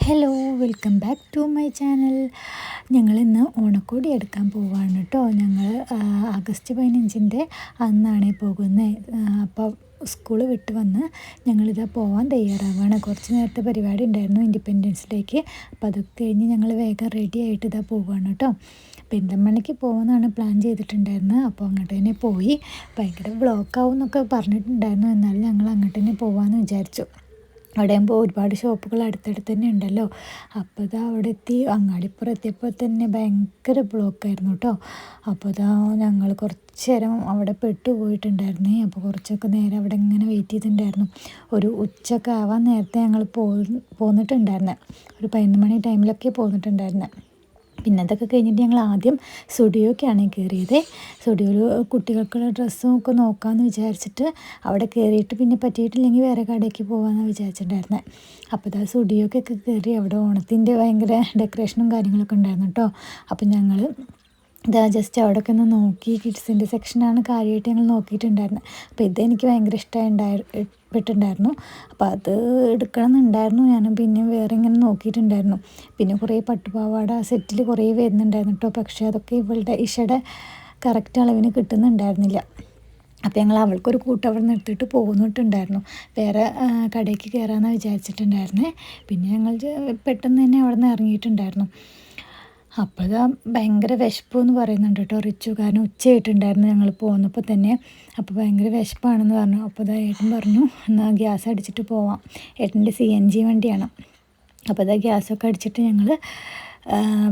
Hello, welcome back to my channel. ഞങ്ങളിന്ന് ഓണക്കോടി എടുക്കാൻ പോവുകയാണ് കേട്ടോ. ഞങ്ങൾ ആഗസ്റ്റ് 15-ൻ്റെ അന്നാണ് പോകുന്നത്. അപ്പോൾ സ്കൂൾ വിട്ട് വന്ന് ഞങ്ങളിതാ പോകാൻ തയ്യാറാവുകയാണ്. കുറച്ച് നേരത്തെ പരിപാടി ഉണ്ടായിരുന്നു ഇൻഡിപെൻഡൻസ് ഡേക്ക്. അപ്പോൾ അതൊക്കെ കഴിഞ്ഞ് ഞങ്ങൾ വേഗം റെഡി ആയിട്ട് ഇതാ പോവുകയാണ് കേട്ടോ. പെരിന്തൽമണ്ണയ്ക്ക് പോകുന്നതാണ് പ്ലാൻ ചെയ്തിട്ടുണ്ടായിരുന്നത്. അപ്പോൾ അങ്ങോട്ട് തന്നെ പോയി. ഭയങ്കര ബ്ലോക്കാവും എന്നൊക്കെ പറഞ്ഞിട്ടുണ്ടായിരുന്നു. എന്നാലും ഞങ്ങൾ അങ്ങോട്ട് തന്നെ പോകാമെന്ന് വിചാരിച്ചു. അവിടെ ആകുമ്പോൾ ഒരുപാട് ഷോപ്പുകൾ അടുത്തടുത്ത് തന്നെ ഉണ്ടല്ലോ. അപ്പോൾ ഇതാ അവിടെ എത്തി. അങ്ങാടിപ്പുറം എത്തിയപ്പോൾ തന്നെ ഭയങ്കര ബ്ലോക്കായിരുന്നു കേട്ടോ. അപ്പോൾ ഇതാ ഞങ്ങൾ കുറച്ച് നേരം അവിടെ പെട്ടുപോയിട്ടുണ്ടായിരുന്നേ. അപ്പോൾ കുറച്ചൊക്കെ നേരം അവിടെ ഇങ്ങനെ വെയിറ്റ് ചെയ്തിട്ടുണ്ടായിരുന്നു. ഒരു ഉച്ചയൊക്കെ ആവാൻ നേരത്തെ ഞങ്ങൾ പോന്നിട്ടുണ്ടായിരുന്നത്. ഒരു 11 മണി ടൈമിലൊക്കെ പോന്നിട്ടുണ്ടായിരുന്നത്. പിന്നെ അതൊക്കെ കഴിഞ്ഞിട്ട് ഞങ്ങൾ ആദ്യം സ്റ്റുഡിയോക്കാണ് കയറിയത്. സ്റ്റുഡിയോയിൽ കുട്ടികൾക്കുള്ള ഡ്രസ്സും ഒക്കെ നോക്കാമെന്ന് വിചാരിച്ചിട്ട് അവിടെ കയറിയിട്ട് പിന്നെ പറ്റിയിട്ടില്ലെങ്കിൽ വേറെ കടയ്ക്ക് പോകാമെന്ന് വിചാരിച്ചിട്ടുണ്ടായിരുന്നത്. അപ്പോൾ ഇതാ സ്റ്റുഡിയോക്കൊക്കെ കയറി. അവിടെ ഓണത്തിൻ്റെ ഭയങ്കര ഡെക്കറേഷനും കാര്യങ്ങളൊക്കെ ഉണ്ടായിരുന്നു കേട്ടോ. അപ്പോൾ ഞങ്ങൾ ഇതാ ജസ്റ്റ് അവിടെയൊക്കെ ഒന്ന് നോക്കി. കിഡ്സിൻ്റെ സെക്ഷനാണ് കാര്യമായിട്ട് ഞങ്ങൾ നോക്കിയിട്ടുണ്ടായിരുന്നത്. അപ്പോൾ ഇതെനിക്ക് ഭയങ്കര ഇഷ്ടപ്പെട്ടിട്ടുണ്ടായിരുന്നു. അപ്പോൾ അത് എടുക്കണം എന്നുണ്ടായിരുന്നു. ഞാൻ പിന്നെ വേറെ ഇങ്ങനെ നോക്കിയിട്ടുണ്ടായിരുന്നു. പിന്നെ കുറേ പട്ടുപാവാട സെറ്റിൽ കുറേ വരുന്നുണ്ടായിരുന്നു കേട്ടോ. പക്ഷേ അതൊക്കെ ഇവളുടെ ഇഷയുടെ കറക്റ്റ് അളവിന് കിട്ടുന്നുണ്ടായിരുന്നില്ല. അപ്പോൾ ഞങ്ങൾ അവൾക്കൊരു കൂട്ട് അവിടെ നിന്ന് എടുത്തിട്ട് പോന്നിട്ടുണ്ടായിരുന്നു. വേറെ കടയ്ക്ക് കയറാമെന്നാണ് വിചാരിച്ചിട്ടുണ്ടായിരുന്നത്. പിന്നെ ഞങ്ങൾ പെട്ടെന്ന് തന്നെ അവിടെ നിന്ന് ഇറങ്ങിയിട്ടുണ്ടായിരുന്നു. അപ്പോൾ ഇതാ ഭയങ്കര വിശപ്പ് എന്ന് പറയുന്നുണ്ട് കേട്ടോ റിച്ചു. കാരണം ഉച്ചയായിട്ടുണ്ടായിരുന്നു ഞങ്ങൾ പോകുന്നപ്പോൾ തന്നെ. അപ്പോൾ ഭയങ്കര വിശപ്പാണെന്ന് പറഞ്ഞു. അപ്പോൾ ഇതാ ഏട്ടൻ പറഞ്ഞു എന്നാൽ ഗ്യാസ് അടിച്ചിട്ട് പോവാം. ഏട്ടൻ്റെ CNG വണ്ടിയാണ്. അപ്പോൾ ഇതാ ഗ്യാസൊക്കെ അടിച്ചിട്ട് ഞങ്ങൾ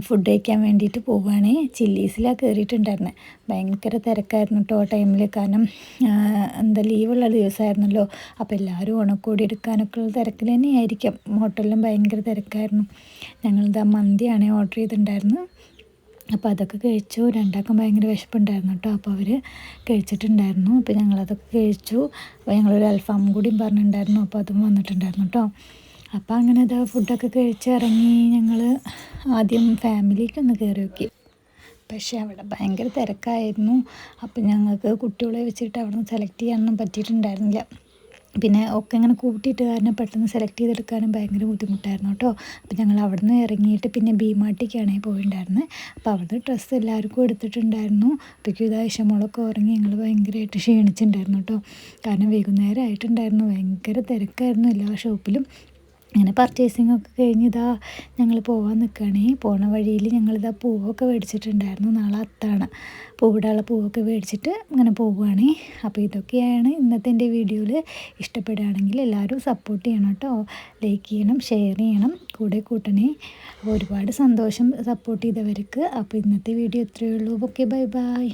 ഫുഡ് കഴിക്കാൻ വേണ്ടിയിട്ട് പോവുകയാണ്. ചില്ലീസിലാണ് കയറിയിട്ടുണ്ടായിരുന്നത്. ഭയങ്കര തിരക്കായിരുന്നു കേട്ടോ ടൈമിൽ. കാരണം ലീവുള്ള ദിവസമായിരുന്നല്ലോ. അപ്പോൾ എല്ലാവരും ഓണക്കോടി എടുക്കാനൊക്കെ ഉള്ള തിരക്കിൽ തന്നെയായിരിക്കും. ഹോട്ടലിലും ഭയങ്കര തിരക്കായിരുന്നു. ഞങ്ങളിതാ മന്തിയാണ് ഓർഡർ ചെയ്തിട്ടുണ്ടായിരുന്നത്. അപ്പോൾ അതൊക്കെ കഴിച്ചു. രണ്ടാൾക്കും ഭയങ്കര വിശപ്പുണ്ടായിരുന്നു കേട്ടോ. അപ്പോൾ അവർ കഴിച്ചിട്ടുണ്ടായിരുന്നു. അപ്പോൾ ഞങ്ങളതൊക്കെ കഴിച്ചു. അപ്പോൾ ഞങ്ങളൊരു അൽഫാം കൂടിയും പറഞ്ഞിട്ടുണ്ടായിരുന്നു. അപ്പോൾ അതും വന്നിട്ടുണ്ടായിരുന്നു കേട്ടോ. അപ്പോൾ അങ്ങനെ ഇതാ ഫുഡൊക്കെ കഴിച്ച് ഇറങ്ങി. ഞങ്ങൾ ആദ്യം ഫാമിലിക്കൊന്ന് കയറി നോക്കി. പക്ഷേ അവിടെ ഭയങ്കര തിരക്കായിരുന്നു. അപ്പോൾ ഞങ്ങൾക്ക് കുട്ടികളെ വെച്ചിട്ട് അവിടെ നിന്ന് സെലക്ട് ചെയ്യാനൊന്നും പറ്റിയിട്ടുണ്ടായിരുന്നില്ല. പിന്നെ ഒക്കെ ഇങ്ങനെ കൂട്ടിയിട്ട് കാരണം പെട്ടെന്ന് സെലക്ട് ചെയ്തെടുക്കാനും ഭയങ്കര ബുദ്ധിമുട്ടായിരുന്നു കേട്ടോ. അപ്പോൾ ഞങ്ങൾ അവിടെ നിന്ന് ഇറങ്ങിയിട്ട് പിന്നെ ബീമാട്ടിക്കാണ് പോയിട്ടുണ്ടായിരുന്നത്. അപ്പോൾ അവിടുന്ന് ഡ്രസ്സ് എല്ലാവർക്കും എടുത്തിട്ടുണ്ടായിരുന്നു. അപ്പോഴേക്കും ഇതാ ഇഷമോളൊക്കെ ഉറങ്ങി. ഞങ്ങൾ ഭയങ്കരമായിട്ട് ക്ഷീണിച്ചിട്ടുണ്ടായിരുന്നു കേട്ടോ. കാരണം വൈകുന്നേരം ആയിട്ടുണ്ടായിരുന്നു. ഭയങ്കര തിരക്കായിരുന്നു എല്ലാ ഷോപ്പിലും. അങ്ങനെ പർച്ചേസിങ് ഒക്കെ കഴിഞ്ഞ് ഇതാ ഞങ്ങൾ പോകാൻ നിൽക്കുകയാണ്. പോണ വഴിയിൽ ഞങ്ങളിതാ പൂവൊക്കെ മേടിച്ചിട്ടുണ്ടായിരുന്നു. നാളെ അത്താണ്. പൂവിടാനുള്ള പൂവൊക്കെ മേടിച്ചിട്ട് അങ്ങനെ പോവുകയാണ്. അപ്പോൾ ഇതൊക്കെയാണ് ഇന്നത്തെ എൻ്റെ വീഡിയോയിൽ. ഇഷ്ടപ്പെടുകയാണെങ്കിൽ എല്ലാവരും സപ്പോർട്ട് ചെയ്യണം കേട്ടോ. ലൈക്ക് ചെയ്യണം, ഷെയർ ചെയ്യണം, കൂടെ കൂട്ടണേ. അപ്പോൾ ഒരുപാട് സന്തോഷം സപ്പോർട്ട് ചെയ്തവർക്ക്. അപ്പോൾ ഇന്നത്തെ വീഡിയോ ഇത്രയേ ഉള്ളൂ. Okay, bye bye.